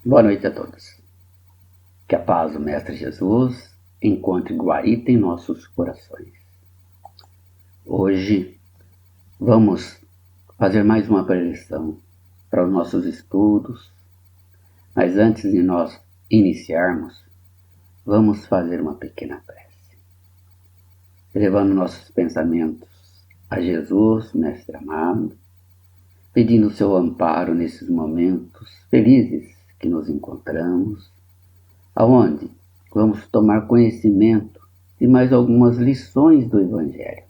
Boa noite a todos. Que a paz do Mestre Jesus encontre guarita em nossos corações. Hoje vamos fazer mais uma preleção para os nossos estudos, mas antes de nós iniciarmos, vamos fazer uma pequena prece, elevando nossos pensamentos a Jesus, Mestre amado, pedindo o seu amparo nesses momentos felizes que nos encontramos, aonde vamos tomar conhecimento de mais algumas lições do Evangelho.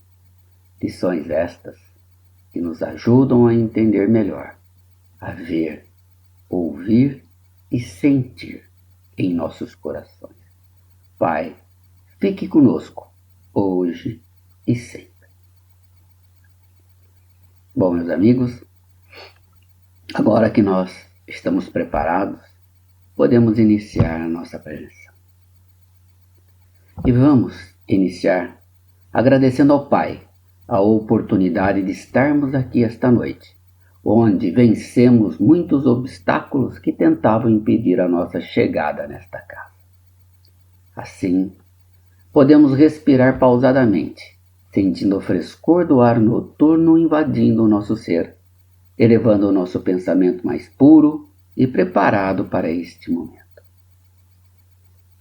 Lições estas que nos ajudam a entender melhor, a ver, ouvir e sentir em nossos corações. Pai, fique conosco, hoje e sempre. Bom, meus amigos, agora que nós estamos preparados, podemos iniciar a nossa presença. E vamos iniciar agradecendo ao Pai a oportunidade de estarmos aqui esta noite, onde vencemos muitos obstáculos que tentavam impedir a nossa chegada nesta casa. Assim, podemos respirar pausadamente, sentindo o frescor do ar noturno invadindo o nosso ser, elevando o nosso pensamento mais puro e preparado para este momento.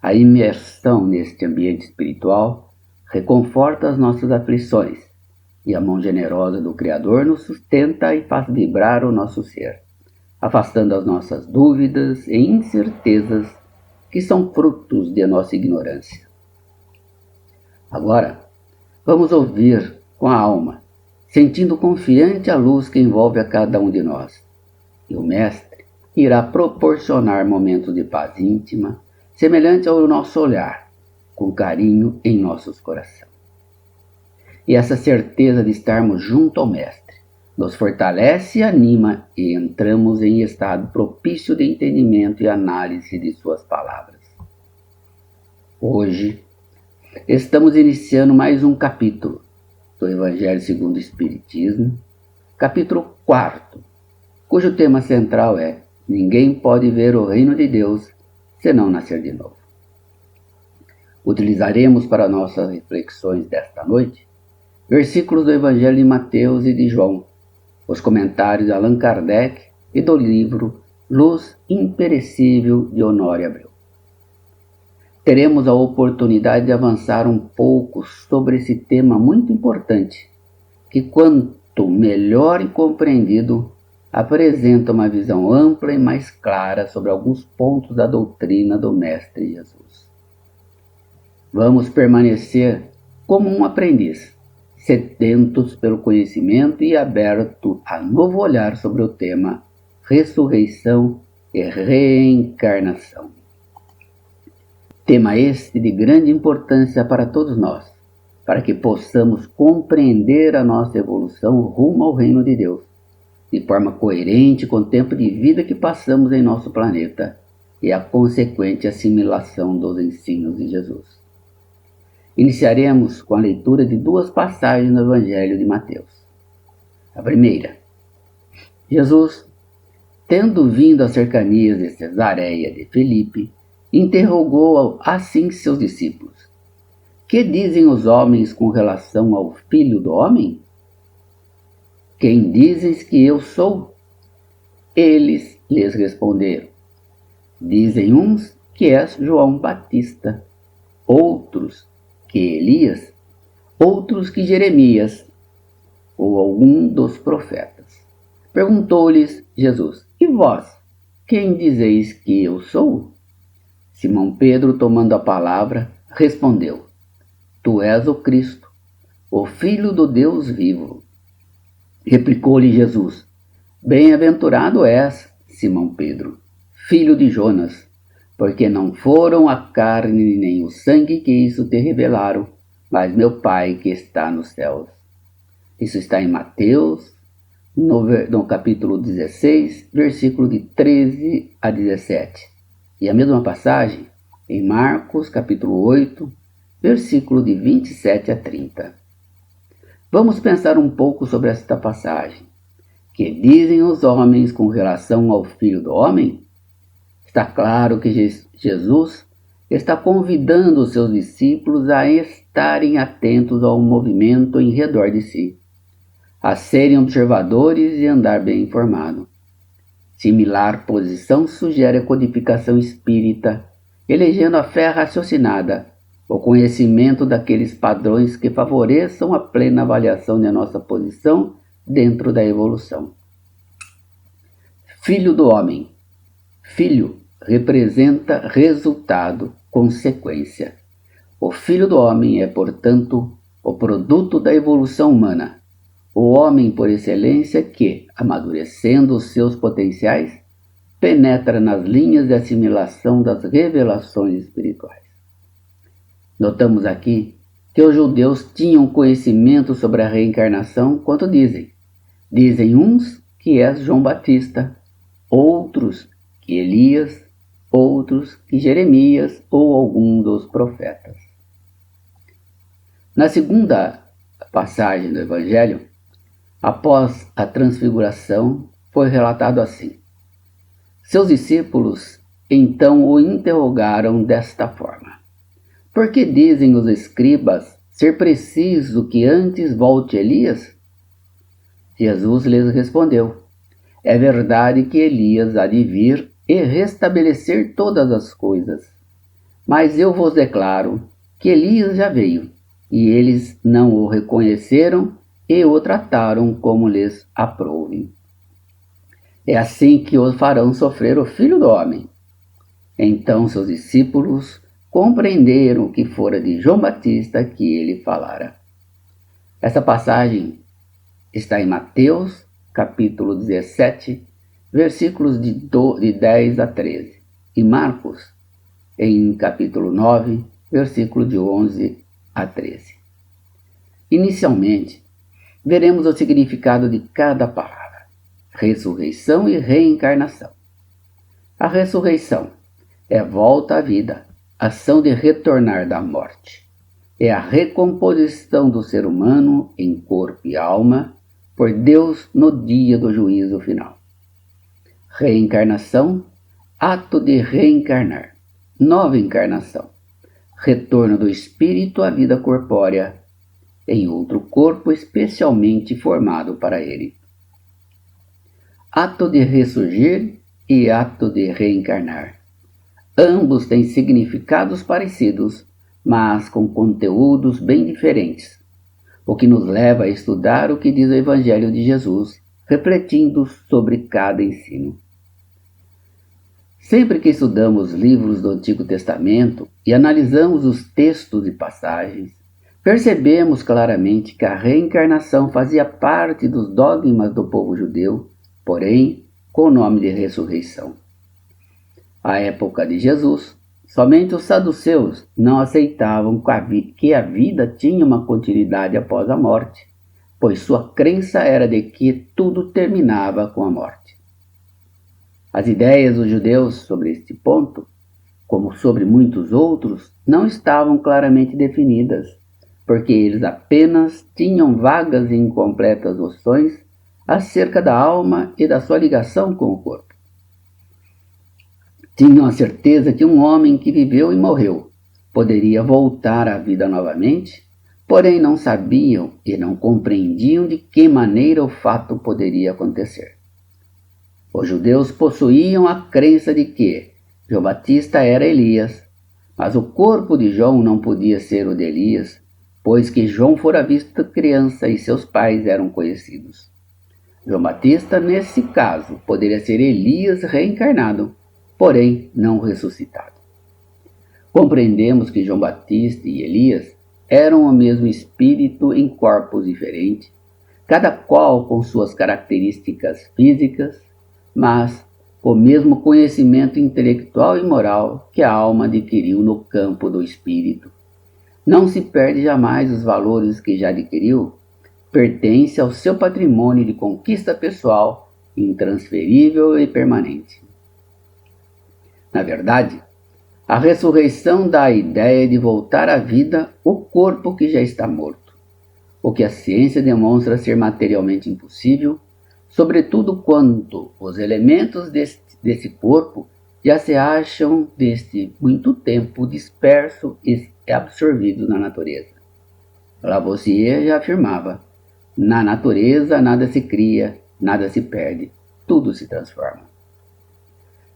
A imersão neste ambiente espiritual reconforta as nossas aflições e a mão generosa do Criador nos sustenta e faz vibrar o nosso ser, afastando as nossas dúvidas e incertezas que são frutos de nossa ignorância. Agora, vamos ouvir com a alma, sentindo confiante a luz que envolve a cada um de nós. E o Mestre irá proporcionar momentos de paz íntima, semelhante ao nosso olhar, com carinho em nossos corações. E essa certeza de estarmos junto ao Mestre nos fortalece e anima e entramos em estado propício de entendimento e análise de suas palavras. Hoje, estamos iniciando mais um capítulo do Evangelho segundo o Espiritismo, capítulo 4, cujo tema central é: ninguém pode ver o reino de Deus se não nascer de novo. Utilizaremos para nossas reflexões desta noite versículos do Evangelho de Mateus e de João, os comentários de Allan Kardec e do livro Luz Imperecível de Honório Abreu. Teremos a oportunidade de avançar um pouco sobre esse tema muito importante, que quanto melhor e compreendido, apresenta uma visão ampla e mais clara sobre alguns pontos da doutrina do Mestre Jesus. Vamos permanecer como um aprendiz, sedentos pelo conhecimento e aberto a novo olhar sobre o tema ressurreição e reencarnação. Tema este de grande importância para todos nós, para que possamos compreender a nossa evolução rumo ao reino de Deus, de forma coerente com o tempo de vida que passamos em nosso planeta e a consequente assimilação dos ensinos de Jesus. Iniciaremos com a leitura de duas passagens no Evangelho de Mateus. A primeira: Jesus, tendo vindo às cercanias de Cesareia de Filipe, interrogou assim seus discípulos: que dizem os homens com relação ao Filho do Homem? Quem dizes que eu sou? Eles lhes responderam: dizem uns que és João Batista, outros que Elias, outros que Jeremias, ou algum dos profetas. Perguntou-lhes Jesus: e vós, quem dizeis que eu sou? Simão Pedro, tomando a palavra, respondeu: tu és o Cristo, o Filho do Deus vivo. Replicou-lhe Jesus: bem-aventurado és, Simão Pedro, filho de Jonas, porque não foram a carne nem o sangue que isso te revelaram, mas meu Pai que está nos céus. Isso está em Mateus, no capítulo 16, versículo de 13 a 17. E a mesma passagem em Marcos, capítulo 8, versículo de 27 a 30. Vamos pensar um pouco sobre esta passagem. Que dizem os homens com relação ao Filho do Homem? Está claro que Jesus está convidando os seus discípulos a estarem atentos ao movimento em redor de si, a serem observadores e andar bem informado. Similar posição sugere a codificação espírita, elegendo a fé raciocinada, o conhecimento daqueles padrões que favoreçam a plena avaliação de nossa posição dentro da evolução. Filho do homem. Filho representa resultado, consequência. O Filho do homem é, portanto, o produto da evolução humana, o homem por excelência que, amadurecendo os seus potenciais, penetra nas linhas de assimilação das revelações espirituais. Notamos aqui que os judeus tinham conhecimento sobre a reencarnação quanto dizem. Dizem uns que é João Batista, outros que Elias, outros que Jeremias ou algum dos profetas. Na segunda passagem do Evangelho, após a transfiguração, foi relatado assim. Seus discípulos então o interrogaram desta forma: por que dizem os escribas ser preciso que antes volte Elias? Jesus lhes respondeu: é verdade que Elias há de vir e restabelecer todas as coisas. Mas eu vos declaro que Elias já veio, e eles não o reconheceram e o trataram como lhes aprouve. É assim que o farão sofrer o Filho do Homem. Então seus discípulos compreenderam que fora de João Batista que ele falara. Essa passagem está em Mateus, capítulo 17, versículos de 10 a 13, e Marcos, em capítulo 9, versículo de 11 a 13. Inicialmente, veremos o significado de cada palavra: ressurreição e reencarnação. A ressurreição é volta à vida, ação de retornar da morte. É a recomposição do ser humano em corpo e alma por Deus no dia do juízo final. Reencarnação, ato de reencarnar. Nova encarnação, retorno do espírito à vida corpórea, em outro corpo especialmente formado para ele. Ato de ressurgir e ato de reencarnar. Ambos têm significados parecidos, mas com conteúdos bem diferentes, o que nos leva a estudar o que diz o Evangelho de Jesus, refletindo sobre cada ensino. Sempre que estudamos livros do Antigo Testamento e analisamos os textos e passagens, percebemos claramente que a reencarnação fazia parte dos dogmas do povo judeu, porém com o nome de ressurreição. À época de Jesus, somente os saduceus não aceitavam que a vida tinha uma continuidade após a morte, pois sua crença era de que tudo terminava com a morte. As ideias dos judeus sobre este ponto, como sobre muitos outros, não estavam claramente definidas, porque eles apenas tinham vagas e incompletas noções acerca da alma e da sua ligação com o corpo. Tinham a certeza que um homem que viveu e morreu poderia voltar à vida novamente, porém não sabiam e não compreendiam de que maneira o fato poderia acontecer. Os judeus possuíam a crença de que João Batista era Elias, mas o corpo de João não podia ser o de Elias, pois que João fora visto criança e seus pais eram conhecidos. João Batista, nesse caso, poderia ser Elias reencarnado, porém não ressuscitado. Compreendemos que João Batista e Elias eram o mesmo espírito em corpos diferentes, cada qual com suas características físicas, mas o mesmo conhecimento intelectual e moral que a alma adquiriu no campo do espírito. Não se perde jamais os valores que já adquiriu, pertence ao seu patrimônio de conquista pessoal, intransferível e permanente. Na verdade, a ressurreição dá a ideia de voltar à vida o corpo que já está morto, o que a ciência demonstra ser materialmente impossível, sobretudo quando os elementos desse corpo já se acham desde muito tempo dispersos e absorvidos na natureza. Lavoisier já afirmava: na natureza nada se cria, nada se perde, tudo se transforma.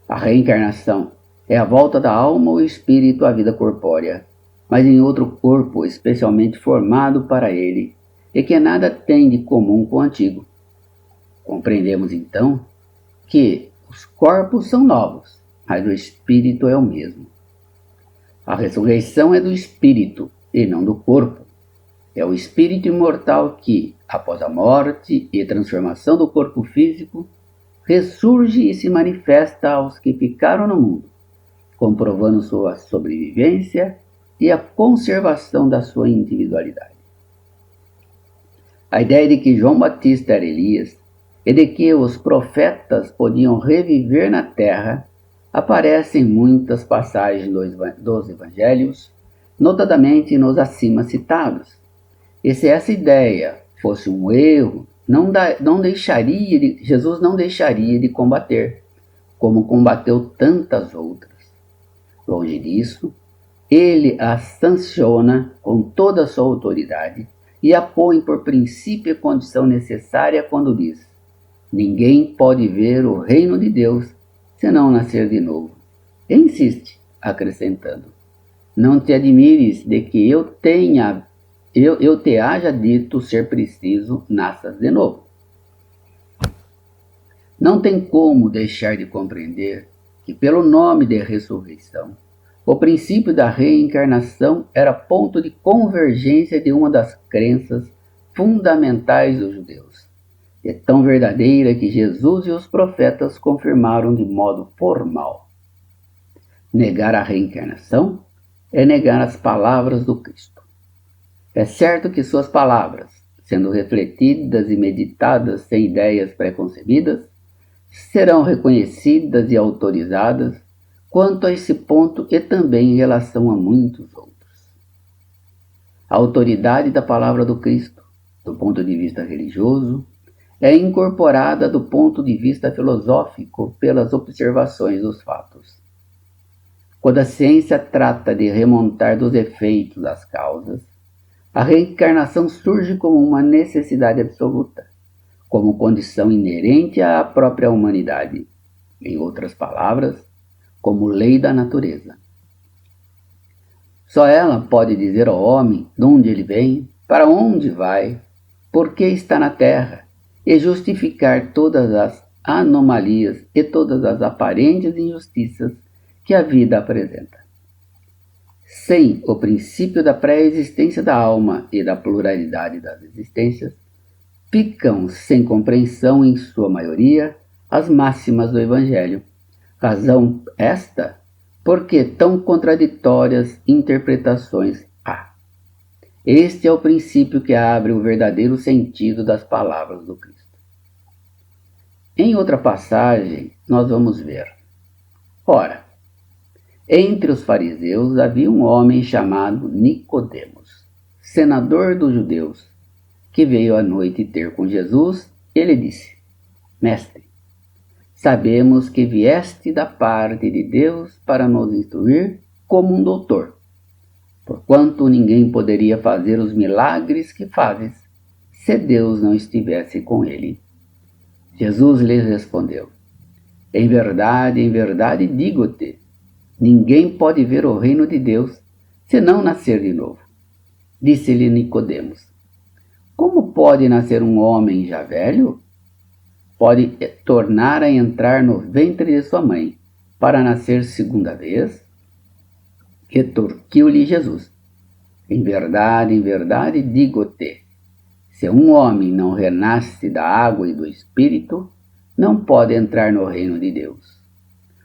A reencarnação é a volta da alma ou espírito à vida corpórea, mas em outro corpo especialmente formado para ele, e que nada tem de comum com o antigo. Compreendemos então que os corpos são novos, mas o espírito é o mesmo. A ressurreição é do espírito e não do corpo. É o espírito imortal que, após a morte e transformação do corpo físico, ressurge e se manifesta aos que ficaram no mundo, comprovando sua sobrevivência e a conservação da sua individualidade. A ideia de que João Batista era Elias e de que os profetas podiam reviver na terra aparece em muitas passagens dos evangelhos, notadamente nos acima citados. E se essa ideia fosse um erro, Jesus não deixaria de combater, como combateu tantas outras. Longe disso, ele a sanciona com toda a sua autoridade e a põe por princípio e condição necessária quando diz: ninguém pode ver o reino de Deus se não nascer de novo. E insiste, acrescentando: não te admires de que eu te haja dito ser preciso nasças de novo. Não tem como deixar de compreender que, pelo nome de ressurreição, o princípio da reencarnação era ponto de convergência de uma das crenças fundamentais dos judeus. É tão verdadeira que Jesus e os profetas confirmaram de modo formal. Negar a reencarnação é negar as palavras do Cristo. É certo que suas palavras, sendo refletidas e meditadas sem ideias preconcebidas, serão reconhecidas e autorizadas quanto a esse ponto e também em relação a muitos outros. A autoridade da palavra do Cristo, do ponto de vista religioso, é incorporada do ponto de vista filosófico pelas observações dos fatos. Quando a ciência trata de remontar dos efeitos às causas, a reencarnação surge como uma necessidade absoluta, como condição inerente à própria humanidade. Em outras palavras, como lei da natureza. Só ela pode dizer ao homem de onde ele vem, para onde vai, por que está na terra, e justificar todas as anomalias e todas as aparentes injustiças que a vida apresenta. Sem o princípio da pré-existência da alma e da pluralidade das existências, ficam sem compreensão, em sua maioria, as máximas do Evangelho. Razão esta, porque tão contraditórias interpretações há. Este é o princípio que abre o verdadeiro sentido das palavras do Cristo. Em outra passagem, nós vamos ver: ora, entre os fariseus havia um homem chamado Nicodemos, senador dos judeus, que veio à noite ter com Jesus. Ele disse: Mestre, sabemos que vieste da parte de Deus para nos instruir como um doutor, porquanto ninguém poderia fazer os milagres que fazes, se Deus não estivesse com ele. Jesus lhes respondeu: em verdade digo-te, ninguém pode ver o reino de Deus se não nascer de novo. Disse-lhe Nicodemos: como pode nascer um homem já velho? Pode tornar a entrar no ventre de sua mãe para nascer segunda vez? Retorquiu-lhe Jesus: em verdade digo-te, se um homem não renasce da água e do Espírito, não pode entrar no reino de Deus.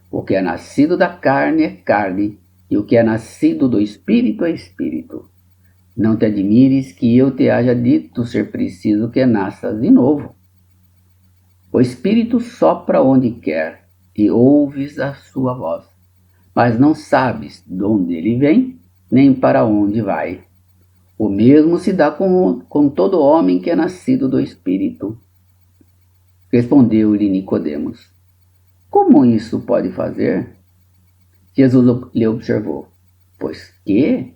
O que é nascido da carne é carne, e o que é nascido do Espírito é Espírito. Não te admires que eu te haja dito ser preciso que nasças de novo. O Espírito sopra onde quer, e ouves a sua voz, mas não sabes de onde ele vem, nem para onde vai. O mesmo se dá com todo homem que é nascido do Espírito. Respondeu-lhe Nicodemos: como isso pode fazer? Jesus lhe observou: pois que?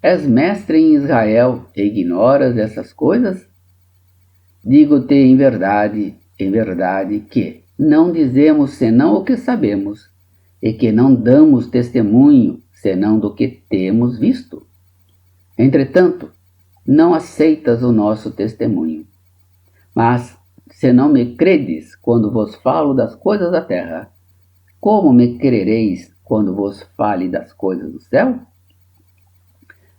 És mestre em Israel e ignoras essas coisas? Digo-te em verdade, que não dizemos senão o que sabemos, e que não damos testemunho senão do que temos visto. Entretanto, não aceitas o nosso testemunho. Mas, se não me credes quando vos falo das coisas da terra, como me crereis quando vos fale das coisas do céu?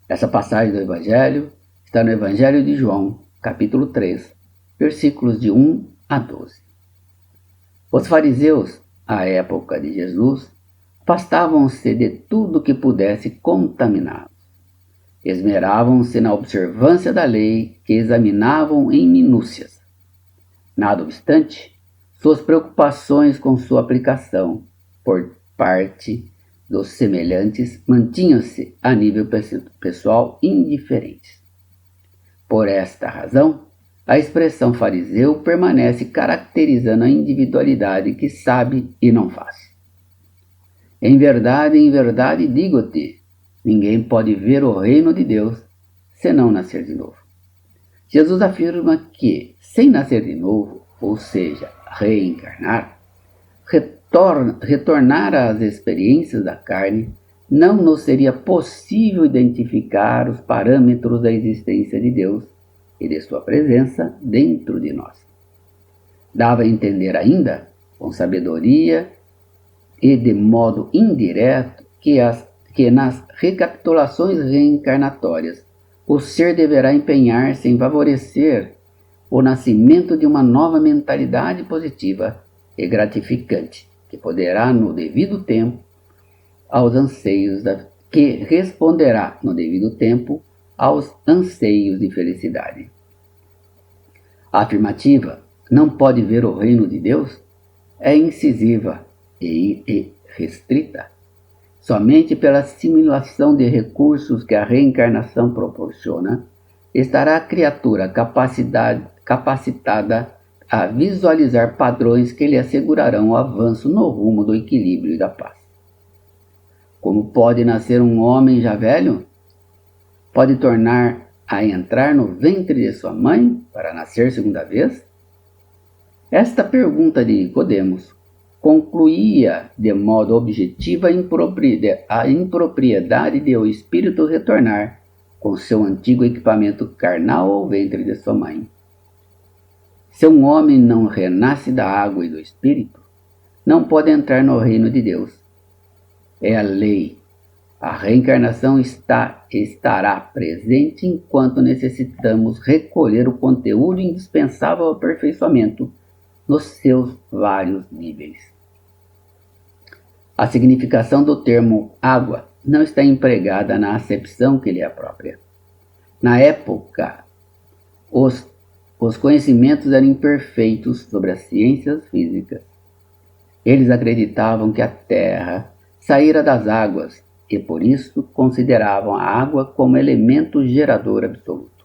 Essa passagem do Evangelho está no Evangelho de João, capítulo 3, versículos de 1 a 12. Os fariseus, à época de Jesus, afastavam-se de tudo que pudesse contaminá-los. Esmeravam-se na observância da lei, que examinavam em minúcias. Nada obstante, suas preocupações com sua aplicação por parte dos semelhantes mantinham-se a nível pessoal indiferentes. Por esta razão, a expressão fariseu permanece caracterizando a individualidade que sabe e não faz. Em verdade digo-te, ninguém pode ver o reino de Deus senão nascer de novo. Jesus afirma que, sem nascer de novo, ou seja, reencarnar, retornar às experiências da carne, não nos seria possível identificar os parâmetros da existência de Deus e de sua presença dentro de nós. Dava a entender ainda, com sabedoria e de modo indireto, que nas recapitulações reencarnatórias o ser deverá empenhar-se em favorecer o nascimento de uma nova mentalidade positiva e gratificante, que poderá no devido tempo aos anseios que responderá no devido tempo aos anseios de felicidade. A afirmativa não pode ver o reino de Deus é incisiva e restrita. Somente pela assimilação de recursos que a reencarnação proporciona, estará a criatura capacitada a visualizar padrões que lhe assegurarão o avanço no rumo do equilíbrio e da paz. Como pode nascer um homem já velho? Pode tornar a entrar no ventre de sua mãe para nascer segunda vez? Esta pergunta de Nicodemos concluía de modo objetivo a impropriedade de o espírito retornar com seu antigo equipamento carnal ao ventre de sua mãe. Se um homem não renasce da água e do espírito, não pode entrar no reino de Deus. É a lei. A reencarnação estará presente enquanto necessitamos recolher o conteúdo indispensável ao aperfeiçoamento nos seus vários níveis. A significação do termo água não está empregada na acepção que lhe é própria. Na época, os conhecimentos eram imperfeitos sobre as ciências físicas. Eles acreditavam que a Terra saíra das águas e por isso consideravam a água como elemento gerador absoluto.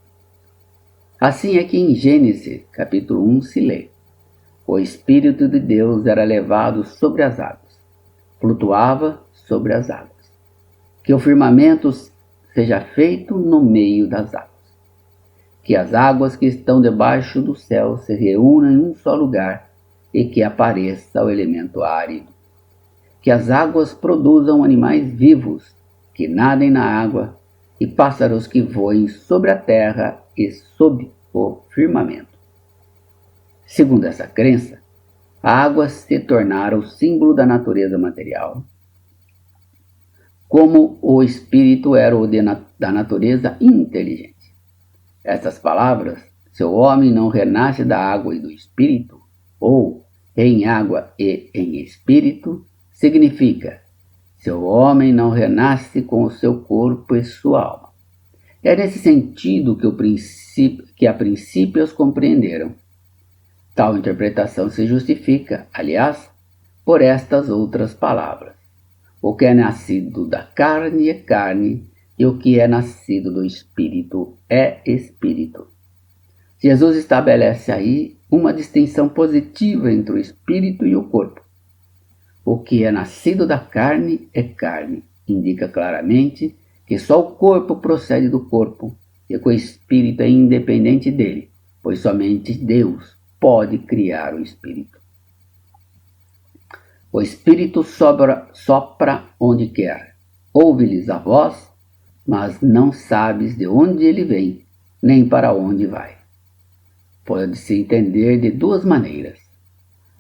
Assim é que em Gênesis, capítulo 1, se lê: o Espírito de Deus era levado sobre as águas, flutuava sobre as águas. Que o firmamento seja feito no meio das águas. Que as águas que estão debaixo do céu se reúnam em um só lugar e que apareça o elemento árido. Que as águas produzam animais vivos que nadem na água e pássaros que voem sobre a terra e sob o firmamento. Segundo essa crença, a água se tornara o símbolo da natureza material, como o espírito era o da natureza inteligente. Estas palavras, se o homem não renasce da água e do espírito, ou em água e em espírito, significa: se o homem não renasce com o seu corpo e sua alma. É nesse sentido que a princípio os compreenderam. Tal interpretação se justifica, aliás, por estas outras palavras: o que é nascido da carne é carne, e o que é nascido do espírito é espírito. Jesus estabelece aí uma distinção positiva entre o espírito e o corpo. O o que é nascido da carne é carne, indica claramente que só o corpo procede do corpo e que o espírito é independente dele, pois somente Deus pode criar o espírito. O espírito sopra onde quer, ouve-lhes a voz, mas não sabes de onde ele vem, nem para onde vai. Pode-se entender de duas maneiras.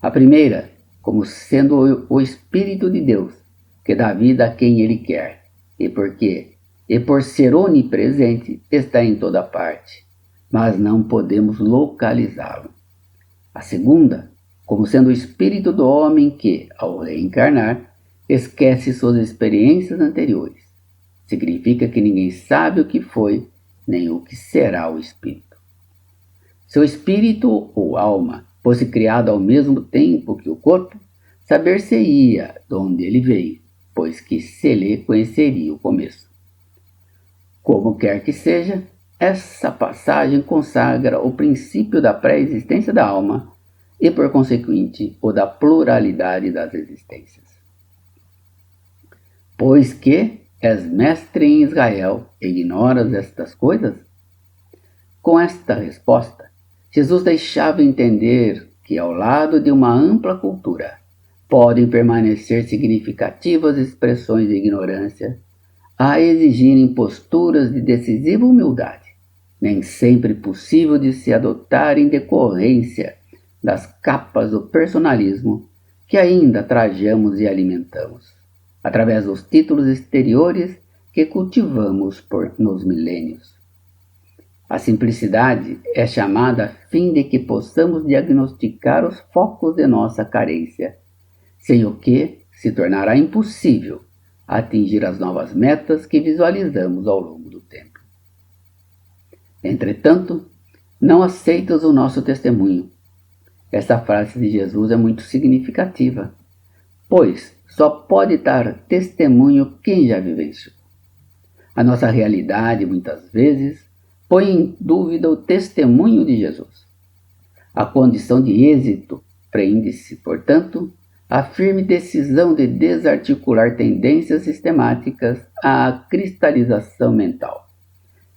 A primeira, como sendo o Espírito de Deus, que dá vida a quem ele quer, e por ser onipresente, está em toda parte, mas não podemos localizá-lo. A segunda, como sendo o espírito do homem que, ao reencarnar, esquece suas experiências anteriores. Significa que ninguém sabe o que foi, nem o que será o espírito. Se o espírito ou alma fosse criado ao mesmo tempo que o corpo, saber-se-ia de onde ele veio, pois que se lhe conheceria o começo. Como quer que seja, essa passagem consagra o princípio da pré-existência da alma e, por consequente, o da pluralidade das existências. Pois que és mestre em Israel, ignoras estas coisas? Com esta resposta, Jesus deixava entender que, ao lado de uma ampla cultura, podem permanecer significativas expressões de ignorância, a exigirem posturas de decisiva humildade, nem sempre possível de se adotar em decorrência das capas do personalismo que ainda trajamos e alimentamos, através dos títulos exteriores que cultivamos nos milênios. A simplicidade é chamada a fim de que possamos diagnosticar os focos de nossa carência, sem o que se tornará impossível atingir as novas metas que visualizamos ao longo do tempo. Entretanto, não aceitas o nosso testemunho. Essa frase de Jesus é muito significativa, pois só pode dar testemunho quem já vivenciou. A nossa realidade, muitas vezes, põe em dúvida o testemunho de Jesus. A condição de êxito prende-se, portanto, à firme decisão de desarticular tendências sistemáticas à cristalização mental,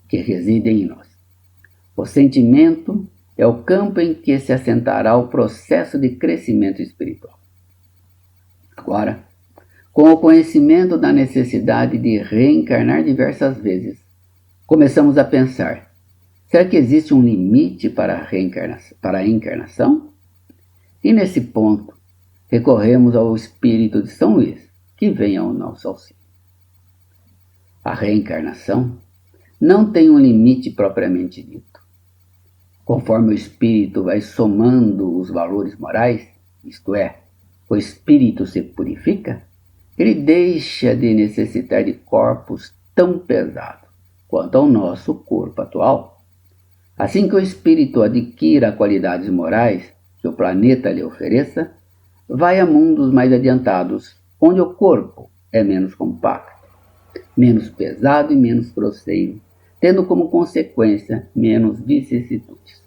que residem em nós. O sentimento é o campo em que se assentará o processo de crescimento espiritual. Agora, com o conhecimento da necessidade de reencarnar diversas vezes, começamos a pensar: será que existe um limite para a encarnação? E nesse ponto, recorremos ao espírito de São Luís, que vem ao nosso auxílio. A reencarnação não tem um limite propriamente dito. Conforme o espírito vai somando os valores morais, isto é, o espírito se purifica, ele deixa de necessitar de corpos tão pesados quanto ao nosso corpo atual. Assim que o espírito adquira qualidades morais que o planeta lhe ofereça, vai a mundos mais adiantados, onde o corpo é menos compacto, menos pesado e menos grosseiro, tendo como consequência menos vicissitudes.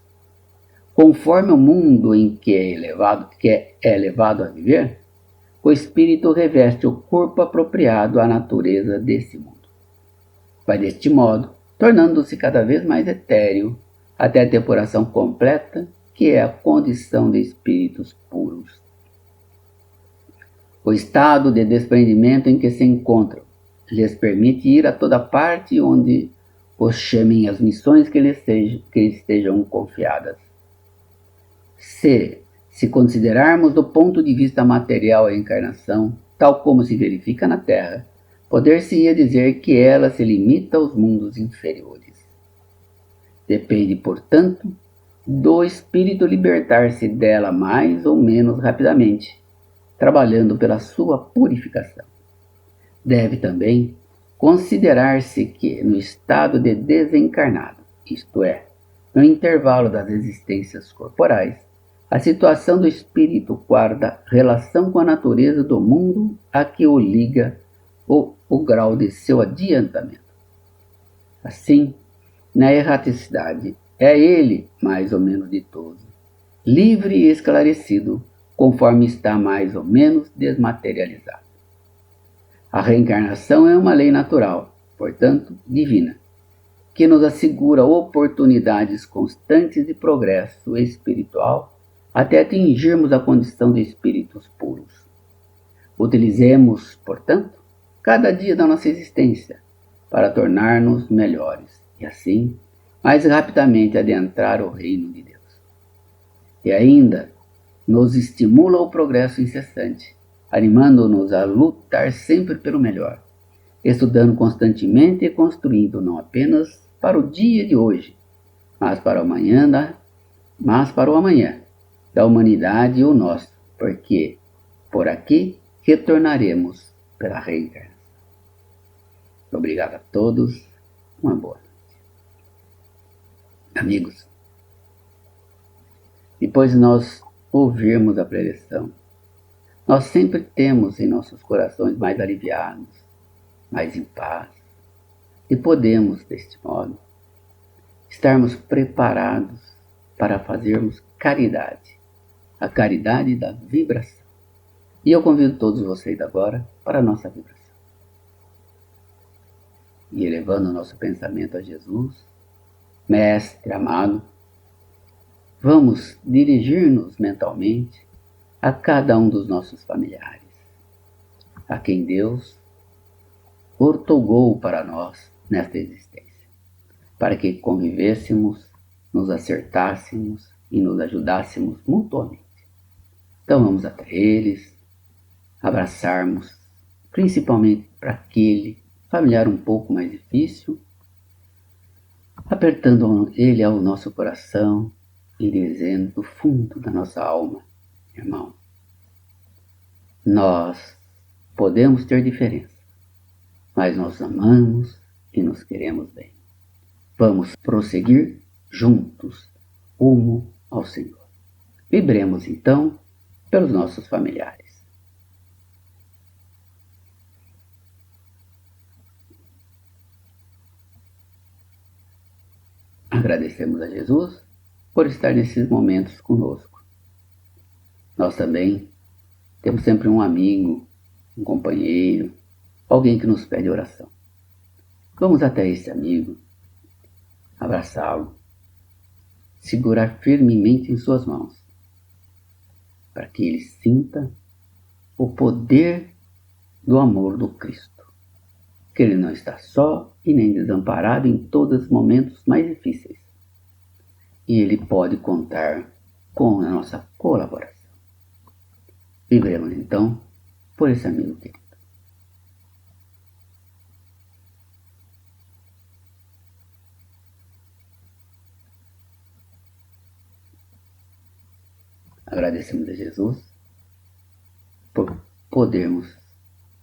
Conforme o mundo em que é levado a viver, o espírito reveste o corpo apropriado à natureza desse mundo. Vai deste modo, tornando-se cada vez mais etéreo, até a depuração completa, que é a condição de espíritos puros. O estado de desprendimento em que se encontram lhes permite ir a toda parte onde os chamem as missões que lhes estejam confiadas. Se considerarmos do ponto de vista material a encarnação, tal como se verifica na Terra, poder-se-ia dizer que ela se limita aos mundos inferiores. Depende, portanto, do espírito libertar-se dela mais ou menos rapidamente, trabalhando pela sua purificação. Deve também considerar-se que, no estado de desencarnado, isto é, no intervalo das existências corporais, a situação do espírito guarda relação com a natureza do mundo a que o liga o grau de seu adiantamento. Assim, na erraticidade, é ele mais ou menos ditoso, livre e esclarecido, conforme está mais ou menos desmaterializado. A reencarnação é uma lei natural, portanto, divina, que nos assegura oportunidades constantes de progresso espiritual até atingirmos a condição de espíritos puros. Utilizemos, portanto, cada dia da nossa existência para tornar-nos melhores e, assim, mais rapidamente adentrar o reino de Deus. E ainda nos estimula o progresso incessante, animando-nos a lutar sempre pelo melhor, estudando constantemente e construindo não apenas para o dia de hoje, mas para o amanhã da humanidade e o nosso, porque por aqui retornaremos pela reencarnação. Obrigado a todos, uma boa noite. Amigos, depois de nós ouvirmos a preleção, nós sempre temos em nossos corações mais aliviados, mais em paz, e podemos, deste modo, estarmos preparados para fazermos caridade, a caridade da vibração. E eu convido todos vocês agora para a nossa vibração. E elevando o nosso pensamento a Jesus, Mestre amado, vamos dirigir-nos mentalmente a cada um dos nossos familiares, a quem Deus outorgou para nós nesta existência, para que convivêssemos, nos acertássemos e nos ajudássemos mutuamente. Então vamos até eles, abraçarmos, principalmente para aquele familiar um pouco mais difícil, apertando ele ao nosso coração e dizendo do fundo da nossa alma: irmão, nós podemos ter diferença, mas nós amamos e nos queremos bem. Vamos prosseguir juntos rumo ao Senhor. Vibremos então pelos nossos familiares. Agradecemos a Jesus por estar nesses momentos conosco. Nós também temos sempre um amigo, um companheiro, alguém que nos pede oração. Vamos até esse amigo, abraçá-lo, segurar firmemente em suas mãos, para que ele sinta o poder do amor do Cristo, que ele não está só e nem desamparado em todos os momentos mais difíceis. E ele pode contar com a nossa colaboração. Vibremos então por esse amigo querido. Agradecemos a Jesus por podermos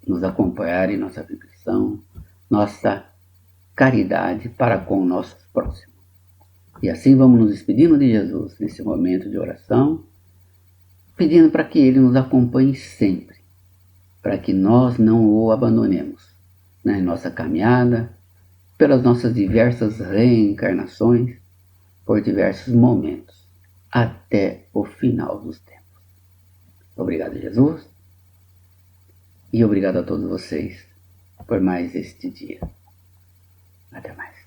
nos acompanhar em nossa vibração, nossa caridade para com os nossos próximos. E assim vamos nos despedindo de Jesus nesse momento de oração, pedindo para que Ele nos acompanhe sempre, para que nós não o abandonemos na nossa caminhada, pelas nossas diversas reencarnações, por diversos momentos, até o final dos tempos. Obrigado, Jesus, e obrigado a todos vocês por mais este dia. Até mais.